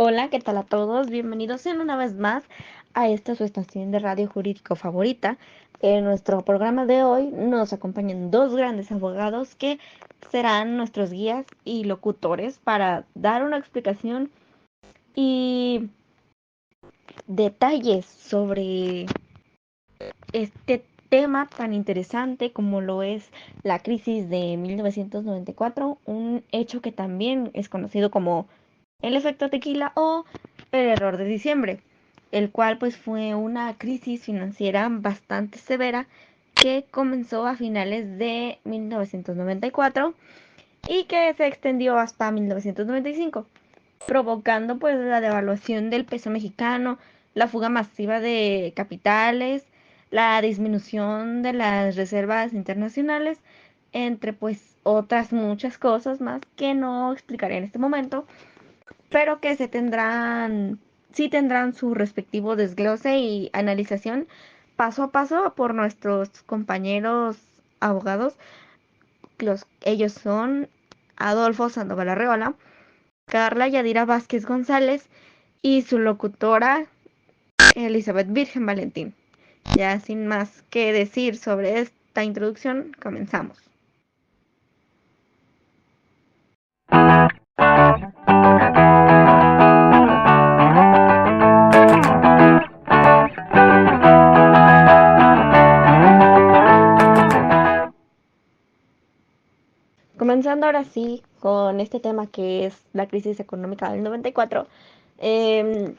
Hola, ¿qué tal a todos? Bienvenidos en una vez más a esta su estación de radio jurídico favorita. En nuestro programa de hoy nos acompañan dos grandes abogados que serán nuestros guías y locutores para dar una explicación y detalles sobre este tema tan interesante como lo es la crisis de 1994, un hecho que también es conocido como el efecto tequila o el error de diciembre, el cual pues fue una crisis financiera bastante severa que comenzó a finales de 1994 y que se extendió hasta 1995, provocando pues la devaluación del peso mexicano, la fuga masiva de capitales, la disminución de las reservas internacionales, entre pues otras muchas cosas más que no explicaré en este momento, pero que sí tendrán su respectivo desglose y analización paso a paso por nuestros compañeros abogados. Ellos son Adolfo Sandoval Arreola, Carla Yadira Vázquez González y su locutora Elizabeth Virgen Valentín. Ya sin más que decir sobre esta introducción, comenzamos. Comenzando ahora sí con este tema que es la crisis económica del 94, eh,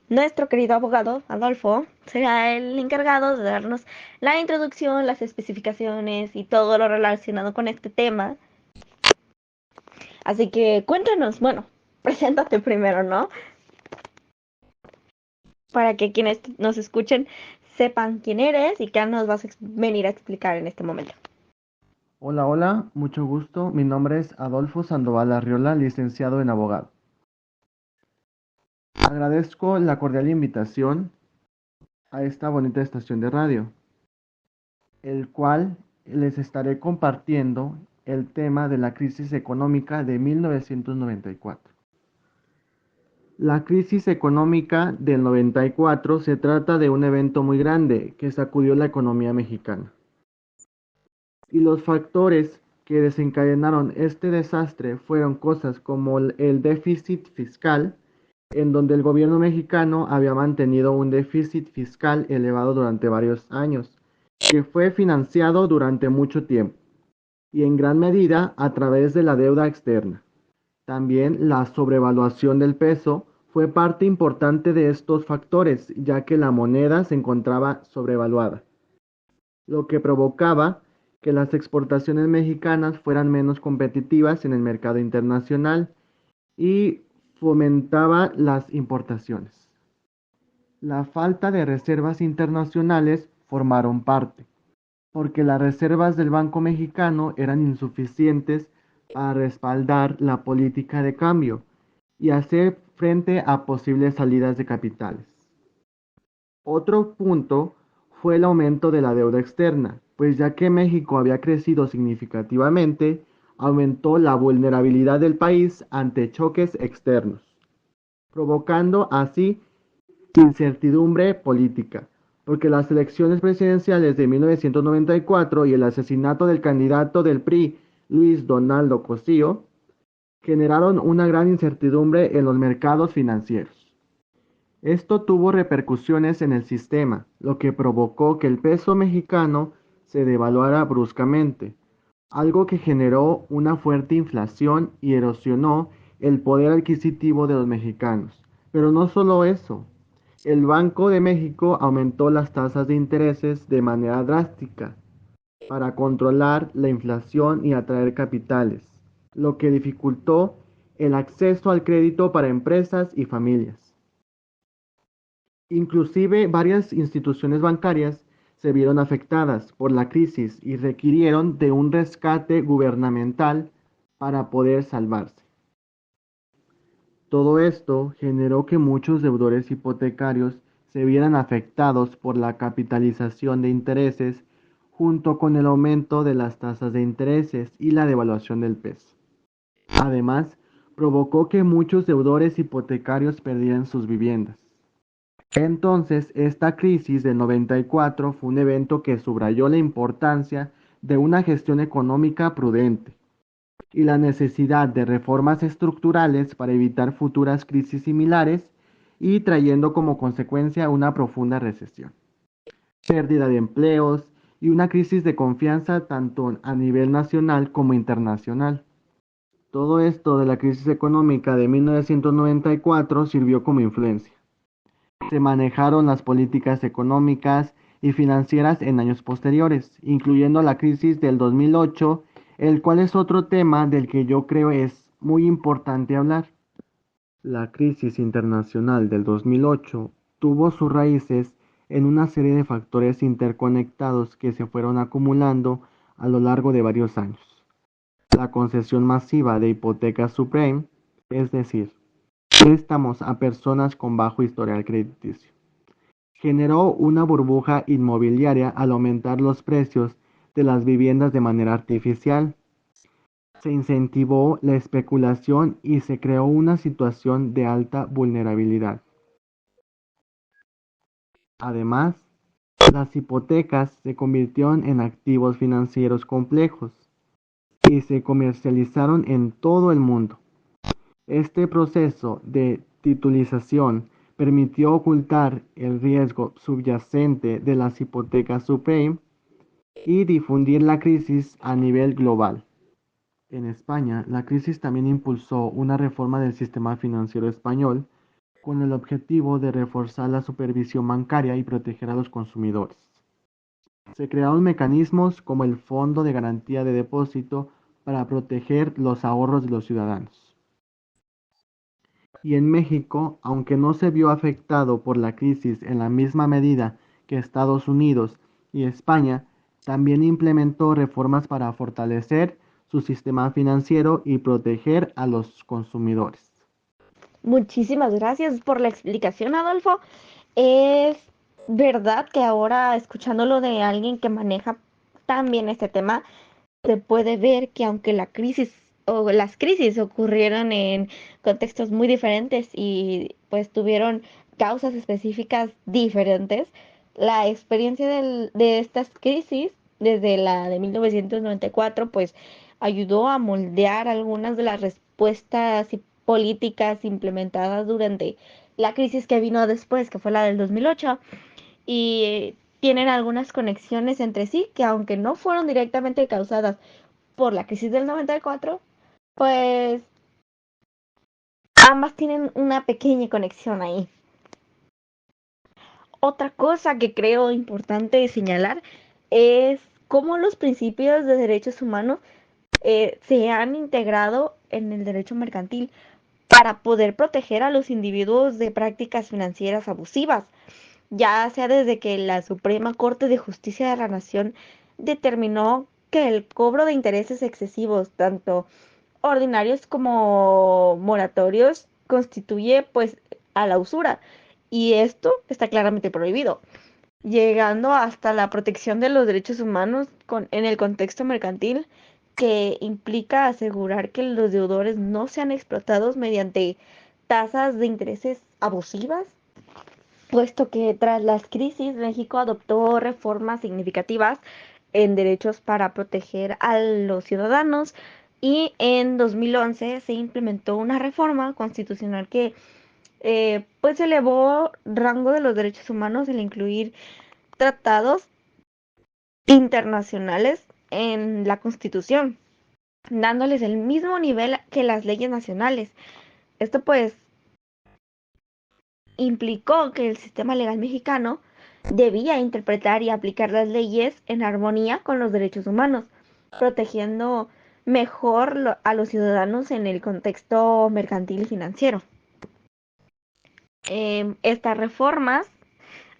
nuestro querido abogado Adolfo será el encargado de darnos la introducción, las especificaciones y todo lo relacionado con este tema. Así que cuéntanos, bueno, preséntate primero, ¿no? Para que quienes nos escuchen sepan quién eres y qué nos vas a venir a explicar en este momento. Hola, hola, mucho gusto. Mi nombre es Adolfo Sandoval Arriola, licenciado en abogado. Agradezco la cordial invitación a esta bonita estación de radio, el cual les estaré compartiendo el tema de la crisis económica de 1994. La crisis económica del 94 se trata de un evento muy grande que sacudió la economía mexicana. Y los factores que desencadenaron este desastre fueron cosas como el déficit fiscal, en donde el gobierno mexicano había mantenido un déficit fiscal elevado durante varios años, que fue financiado durante mucho tiempo, y en gran medida a través de la deuda externa. También la sobrevaluación del peso fue parte importante de estos factores, ya que la moneda se encontraba sobrevaluada, lo que provocaba que las exportaciones mexicanas fueran menos competitivas en el mercado internacional y fomentaba las importaciones. La falta de reservas internacionales formaron parte, porque las reservas del Banco Mexicano eran insuficientes para respaldar la política de cambio y hacer frente a posibles salidas de capitales. Otro punto fue el aumento de la deuda externa, pues ya que México había crecido significativamente, aumentó la vulnerabilidad del país ante choques externos, provocando así incertidumbre política, porque las elecciones presidenciales de 1994 y el asesinato del candidato del PRI, Luis Donaldo Colosio, generaron una gran incertidumbre en los mercados financieros. Esto tuvo repercusiones en el sistema, lo que provocó que el peso mexicano se devaluara bruscamente, algo que generó una fuerte inflación y erosionó el poder adquisitivo de los mexicanos. Pero no solo eso, el Banco de México aumentó las tasas de intereses de manera drástica para controlar la inflación y atraer capitales, lo que dificultó el acceso al crédito para empresas y familias. Inclusive varias instituciones bancarias se vieron afectadas por la crisis y requirieron de un rescate gubernamental para poder salvarse. Todo esto generó que muchos deudores hipotecarios se vieran afectados por la capitalización de intereses junto con el aumento de las tasas de intereses y la devaluación del peso. Además, provocó que muchos deudores hipotecarios perdieran sus viviendas. Entonces, esta crisis del 94 fue un evento que subrayó la importancia de una gestión económica prudente y la necesidad de reformas estructurales para evitar futuras crisis similares y trayendo como consecuencia una profunda recesión, pérdida de empleos y una crisis de confianza tanto a nivel nacional como internacional. Todo esto de la crisis económica de 1994 sirvió como influencia. Se manejaron las políticas económicas y financieras en años posteriores, incluyendo la crisis del 2008, el cual es otro tema del que yo creo es muy importante hablar. La crisis internacional del 2008 tuvo sus raíces en una serie de factores interconectados que se fueron acumulando a lo largo de varios años. La concesión masiva de hipotecas subprime, es decir, préstamos a personas con bajo historial crediticio, generó una burbuja inmobiliaria al aumentar los precios de las viviendas de manera artificial. Se incentivó la especulación y se creó una situación de alta vulnerabilidad. Además, las hipotecas se convirtieron en activos financieros complejos y se comercializaron en todo el mundo. Este proceso de titulización permitió ocultar el riesgo subyacente de las hipotecas subprime y difundir la crisis a nivel global. En España, la crisis también impulsó una reforma del sistema financiero español con el objetivo de reforzar la supervisión bancaria y proteger a los consumidores. Se crearon mecanismos como el Fondo de Garantía de Depósito para proteger los ahorros de los ciudadanos. Y en México, aunque no se vio afectado por la crisis en la misma medida que Estados Unidos y España, también implementó reformas para fortalecer su sistema financiero y proteger a los consumidores. Muchísimas gracias por la explicación, Adolfo. Es verdad que ahora, escuchándolo de alguien que maneja también este tema, se puede ver que aunque la crisis o las crisis ocurrieron en contextos muy diferentes y pues tuvieron causas específicas diferentes, la experiencia de estas crisis desde la de 1994 pues ayudó a moldear algunas de las respuestas y políticas implementadas durante la crisis que vino después, que fue la del 2008, y tienen algunas conexiones entre sí que aunque no fueron directamente causadas por la crisis del 94, pues ambas tienen una pequeña conexión ahí. Otra cosa que creo importante señalar es cómo los principios de derechos humanos se han integrado en el derecho mercantil para poder proteger a los individuos de prácticas financieras abusivas, ya sea desde que la Suprema Corte de Justicia de la Nación determinó que el cobro de intereses excesivos, tanto ordinarios como moratorios, constituye pues a la usura, y esto está claramente prohibido, llegando hasta la protección de los derechos humanos en el contexto mercantil, que implica asegurar que los deudores no sean explotados mediante tasas de intereses abusivas, puesto que tras las crisis México adoptó reformas significativas en derechos para proteger a los ciudadanos, y en 2011 se implementó una reforma constitucional que pues elevó rango de los derechos humanos al incluir tratados internacionales en la Constitución, dándoles el mismo nivel que las leyes nacionales. Esto pues implicó que el sistema legal mexicano debía interpretar y aplicar las leyes en armonía con los derechos humanos, protegiendo mejor a los ciudadanos en el contexto mercantil y financiero. Estas reformas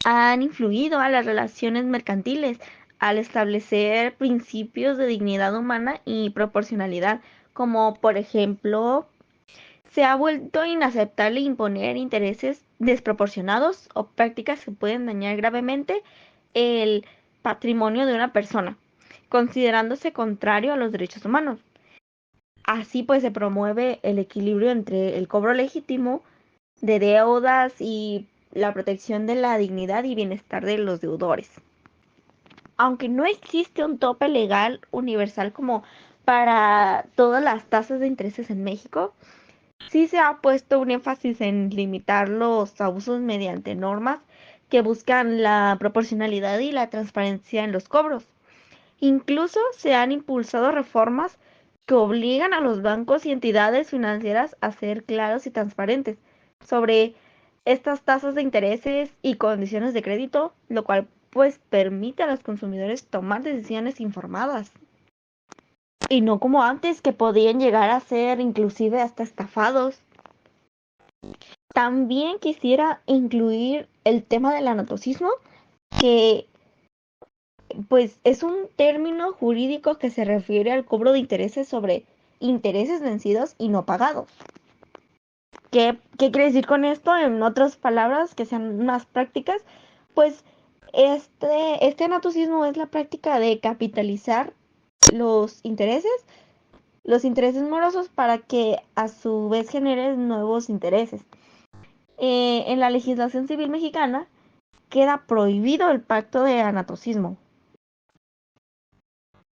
han influido a las relaciones mercantiles al establecer principios de dignidad humana y proporcionalidad, como por ejemplo se ha vuelto inaceptable imponer intereses desproporcionados o prácticas que pueden dañar gravemente el patrimonio de una persona, considerándose contrario a los derechos humanos. Así pues se promueve el equilibrio entre el cobro legítimo de deudas y la protección de la dignidad y bienestar de los deudores. Aunque no existe un tope legal universal como para todas las tasas de intereses en México, sí se ha puesto un énfasis en limitar los abusos mediante normas que buscan la proporcionalidad y la transparencia en los cobros. Incluso se han impulsado reformas que obligan a los bancos y entidades financieras a ser claros y transparentes sobre estas tasas de intereses y condiciones de crédito, lo cual pues permite a los consumidores tomar decisiones informadas. Y no como antes, que podían llegar a ser inclusive hasta estafados. También quisiera incluir el tema del anatocismo, que pues es un término jurídico que se refiere al cobro de intereses sobre intereses vencidos y no pagados. ¿Qué quiere decir con esto? En otras palabras que sean más prácticas, pues este anatocismo es la práctica de capitalizar los intereses morosos para que a su vez generen nuevos intereses. En la legislación civil mexicana queda prohibido el pacto de anatocismo,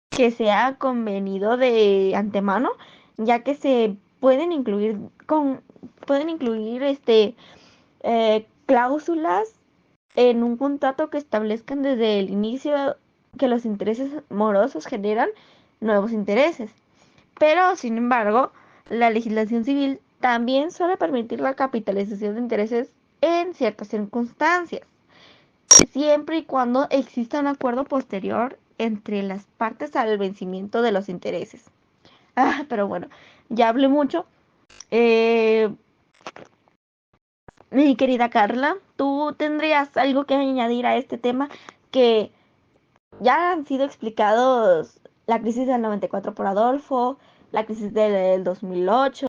que sea convenido de antemano, ya que se pueden incluir cláusulas en un contrato que establezcan desde el inicio que los intereses morosos generan nuevos intereses. Pero, sin embargo, la legislación civil también suele permitir la capitalización de intereses en ciertas circunstancias, siempre y cuando exista un acuerdo posterior entre las partes al vencimiento de los intereses. Pero bueno, ya hablé mucho. Eh, Mi querida Carla, ¿tú tendrías algo que añadir a este tema que ya han sido explicados? La crisis del 94 por Adolfo, la crisis del 2008.